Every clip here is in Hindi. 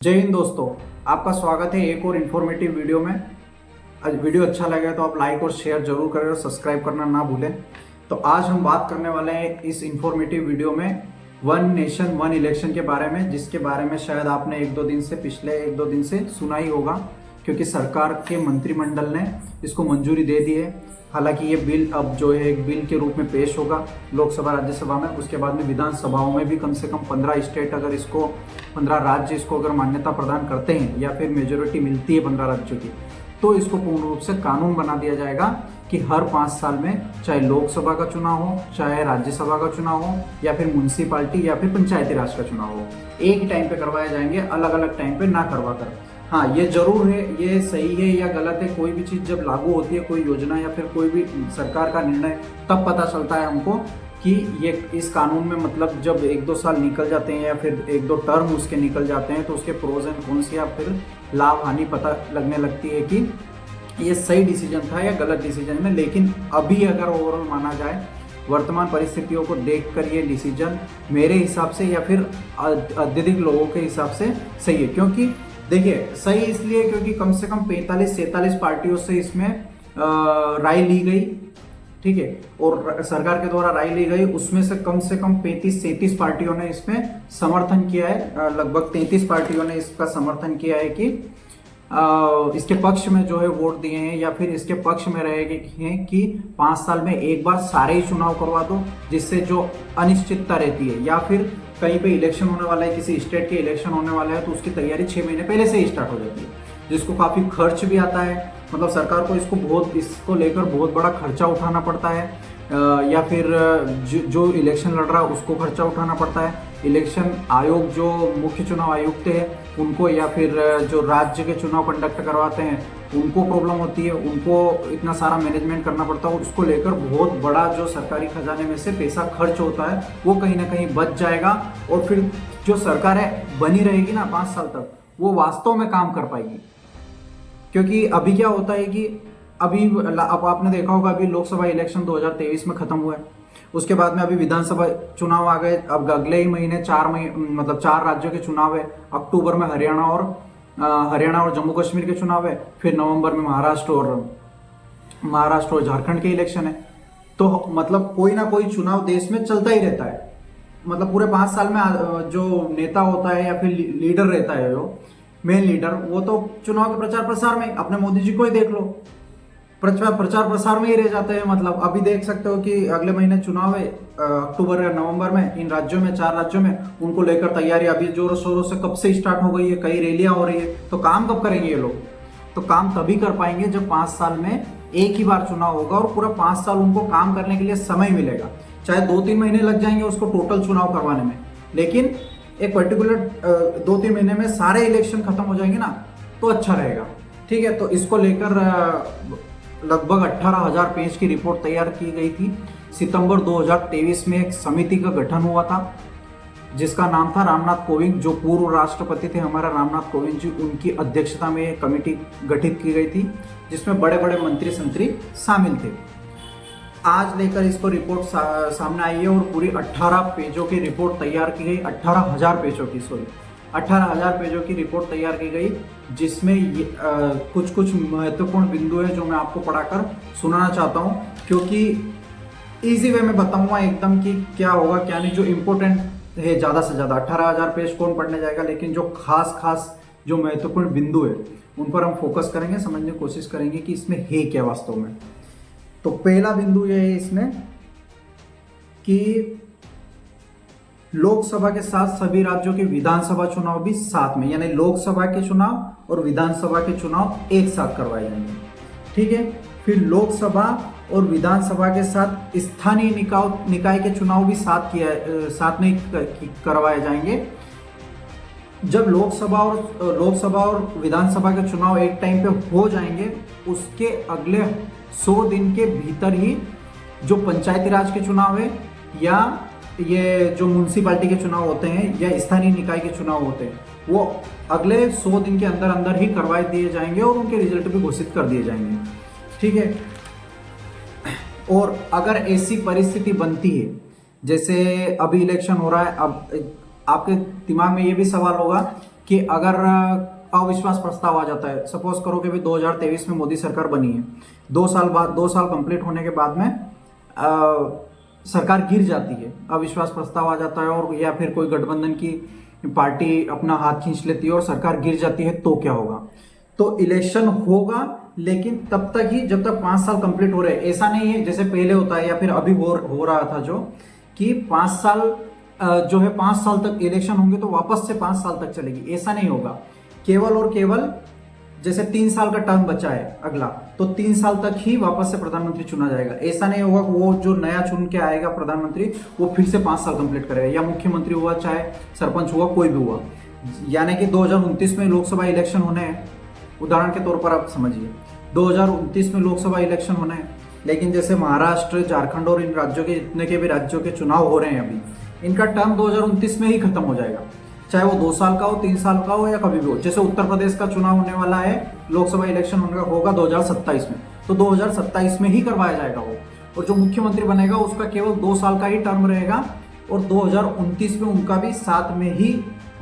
जय हिंद दोस्तों, आपका स्वागत है एक और इन्फॉर्मेटिव वीडियो में। आज वीडियो अच्छा लगे तो आप लाइक और शेयर जरूर करें और सब्सक्राइब करना ना भूलें। तो आज हम बात करने वाले हैं इस इन्फॉर्मेटिव वीडियो में वन नेशन वन इलेक्शन के बारे में, जिसके बारे में शायद आपने पिछले एक दो दिन से सुना ही होगा, क्योंकि सरकार के मंत्रिमंडल ने इसको मंजूरी दे दी है। हालांकि ये बिल अब जो है एक बिल के रूप में पेश होगा लोकसभा राज्यसभा में, उसके बाद में विधानसभाओं में भी कम से कम 15 स्टेट अगर इसको 15 राज्य इसको अगर मान्यता प्रदान करते हैं या फिर मेजोरिटी मिलती है 15 राज्यों की, तो इसको पूर्ण रूप से कानून बना दिया जाएगा कि हर 5 साल में चाहे लोकसभा का चुनाव हो, चाहे राज्यसभा का चुनाव हो, या फिर म्यूनसिपालिटी या फिर पंचायती राज का चुनाव हो, एक ही टाइम पे करवाए जाएंगे, अलग अलग टाइम पे ना करवा कर। हाँ, ये जरूर है, ये सही है या गलत है, कोई भी चीज़ जब लागू होती है, कोई योजना या फिर कोई भी सरकार का निर्णय, तब पता चलता है हमको कि ये इस कानून में मतलब जब 1-2 साल निकल जाते हैं या फिर 1-2 टर्म उसके निकल जाते हैं, तो उसके प्रोज एंड कॉन्स या फिर लाभ हानि पता लगने लगती है कि ये सही डिसीजन था या गलत डिसीजन है। लेकिन अभी अगर ओवरऑल माना जाए, वर्तमान परिस्थितियों को देखकर ये डिसीजन मेरे हिसाब से या फिर अत्यधिक लोगों के हिसाब से सही है। क्योंकि देखिए, सही इसलिए क्योंकि कम से कम 45-47 पार्टियों से इसमें राय ली गई, ठीक है, और सरकार के द्वारा राय ली गई, उसमें से कम 35-37 पार्टियों ने इसमें समर्थन किया है। लगभग 33 पार्टियों ने इसका समर्थन किया है कि इसके पक्ष में जो है वोट दिए हैं, या फिर इसके पक्ष में रहे हैं कि 5 साल में एक बार सारे ही चुनाव करवा दो, जिससे जो अनिश्चितता रहती है, या फिर कहीं पे इलेक्शन होने वाला है, किसी स्टेट के इलेक्शन होने वाला है, तो उसकी तैयारी 6 महीने पहले से ही स्टार्ट हो जाती है, जिसको काफ़ी खर्च भी आता है। मतलब सरकार को इसको लेकर बहुत बड़ा खर्चा उठाना पड़ता है, या फिर जो इलेक्शन लड़ रहा है उसको खर्चा उठाना पड़ता है। इलेक्शन आयोग जो मुख्य चुनाव आयुक्त है उनको, या फिर जो राज्य के चुनाव कंडक्ट करवाते हैं उनको प्रॉब्लम होती है, उनको इतना सारा मैनेजमेंट करना पड़ता है, और उसको लेकर बहुत बड़ा जो सरकारी खजाने में से पैसा खर्च होता है वो कहीं ना कहीं बच जाएगा, और फिर जो सरकार है बनी रहेगी ना 5 साल तक, वो वास्तव में काम कर पाएगी। क्योंकि अभी क्या होता है कि अब आपने देखा होगा, अभी लोकसभा इलेक्शन 2023 में खत्म हुआ है, उसके बाद में अभी विधानसभा चुनाव आ गए। अब अगले ही महीने 4 राज्यों के चुनाव है। अक्टूबर में हरियाणा और जम्मू कश्मीर के चुनाव है, फिर नवंबर में महाराष्ट्र और झारखंड के इलेक्शन है। तो मतलब कोई ना कोई चुनाव देश में चलता ही रहता है। मतलब पूरे 5 साल में जो नेता होता है या फिर लीडर रहता है, जो मेन लीडर, वो तो चुनाव के प्रचार प्रसार में, अपने मोदी जी को ही देख लो, प्रचार प्रसार में ही रह जाते हैं। मतलब अभी देख सकते हो कि अगले महीने चुनाव है, अक्टूबर या नवंबर में, इन राज्यों में 4 राज्यों में, उनको लेकर तैयारी अभी जोरों शोरों से कब से स्टार्ट हो गई है, कई रैलियां हो रही है। तो काम कब करेंगे ये लोग? तो काम तभी कर पाएंगे जब 5 साल में एक ही बार चुनाव होगा, और पूरा 5 साल उनको काम करने के लिए समय मिलेगा। चाहे 2-3 महीने लग जाएंगे उसको टोटल चुनाव करवाने में, लेकिन एक पर्टिकुलर 2-3 महीने में सारे इलेक्शन खत्म हो जाएंगे ना, तो अच्छा रहेगा। ठीक है, तो इसको लेकर लगभग 18,000 पेज की रिपोर्ट तैयार की गई थी। सितंबर 2023 में एक समिति का गठन हुआ था, जिसका नाम था रामनाथ कोविंद, जो पूर्व राष्ट्रपति थे हमारा रामनाथ कोविंद जी, उनकी अध्यक्षता में एक कमेटी गठित की गई थी, जिसमें बड़े बड़े मंत्री संतरी शामिल थे। आज लेकर इसको रिपोर्ट सामने आई है, और पूरी 18 पेजों की रिपोर्ट तैयार की गई। 18,000 पेजों की, 18,000 पेजों की रिपोर्ट तैयार की गई, जिसमें कुछ महत्वपूर्ण बिंदु है जो मैं आपको पढ़ाकर सुनाना चाहता हूं, क्योंकि इजी वे में बताऊंगा एकदम कि क्या होगा क्या नहीं। जो इम्पोर्टेंट है ज़्यादा से ज़्यादा, 18,000 पेज कौन पढ़ने जाएगा, लेकिन जो खास जो महत्वपूर्ण बिंदु है उन पर हम फोकस करेंगे, समझने की कोशिश करेंगे कि इसमें है क्या वास्तव में। तो पहला बिंदु यह है इसमें कि लोकसभा के साथ सभी राज्यों के विधानसभा चुनाव भी साथ में, यानी लोकसभा के चुनाव और विधानसभा के चुनाव एक साथ करवाए जाएंगे। ठीक है, फिर लोकसभा और विधानसभा के साथ स्थानीय निकाय के चुनाव भी साथ में करवाए जाएंगे। जब लोकसभा और विधानसभा के चुनाव एक टाइम पे हो जाएंगे, उसके अगले 100 दिन के भीतर ही जो पंचायती राज के चुनाव है, या ये जो म्यूनसिपालिटी के चुनाव होते हैं, या स्थानीय निकाय के चुनाव होते हैं, वो अगले 100 दिन के अंदर अंदर ही करवाए दिए जाएंगे, और उनके रिजल्ट भी घोषित कर दिए जाएंगे। ठीक है, और अगर ऐसी परिस्थिति बनती है, जैसे अभी इलेक्शन हो रहा है, अब आपके दिमाग में ये भी सवाल होगा कि अगर अविश्वास प्रस्ताव आ जाता है, सपोज करो कि भाई 2023 में मोदी सरकार बनी है, 2 साल कंप्लीट होने के बाद में सरकार गिर जाती है, अविश्वास प्रस्ताव आ जाता है और या फिर कोई गठबंधन की पार्टी अपना हाथ खींच लेती है और सरकार गिर जाती है, तो क्या होगा? तो इलेक्शन होगा, लेकिन तब तक ही जब तक 5 साल कंप्लीट हो रहे हैं। ऐसा नहीं है जैसे पहले होता है या फिर अभी हो रहा था जो कि 5 साल जो है 5 साल तक इलेक्शन होंगे तो वापस से 5 साल तक चलेगी। ऐसा नहीं होगा, केवल और केवल जैसे 3 साल का टर्म बचा है अगला, तो 3 साल तक ही वापस से प्रधानमंत्री चुना जाएगा। ऐसा नहीं होगा वो जो नया चुन के आएगा प्रधानमंत्री वो फिर से 5 साल कंप्लीट करेगा, या मुख्यमंत्री हुआ चाहे सरपंच हुआ कोई भी हुआ। यानी कि 2029 में लोकसभा इलेक्शन होने हैं, उदाहरण के तौर पर आप समझिए 2029 में लोकसभा इलेक्शन होने हैं, लेकिन जैसे महाराष्ट्र, झारखंड और इन राज्यों के जितने के भी राज्यों के चुनाव हो रहे हैं अभी, इनका टर्म 2029 में ही खत्म हो जाएगा, चाहे वो 2 साल का हो, 3 साल का हो या कभी भी हो। जैसे उत्तर प्रदेश का चुनाव होने वाला है, लोकसभा इलेक्शन होगा 2027 में, तो 2027 में ही करवाया जाएगा वो, और जो मुख्यमंत्री बनेगा उसका केवल 2 साल का ही टर्म रहेगा, और 2029 में उनका भी साथ में ही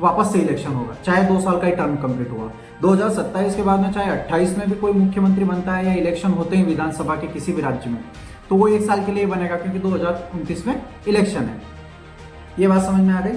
वापस से इलेक्शन होगा, चाहे 2 साल का ही टर्म कंप्लीट हुआ। 2027 के बाद में चाहे 28 में भी कोई मुख्यमंत्री बनता है या इलेक्शन होते हैं विधानसभा के किसी भी राज्य में, तो वो 1 साल के लिए बनेगा, क्योंकि 2029 में इलेक्शन है। ये बात समझ में आ गई?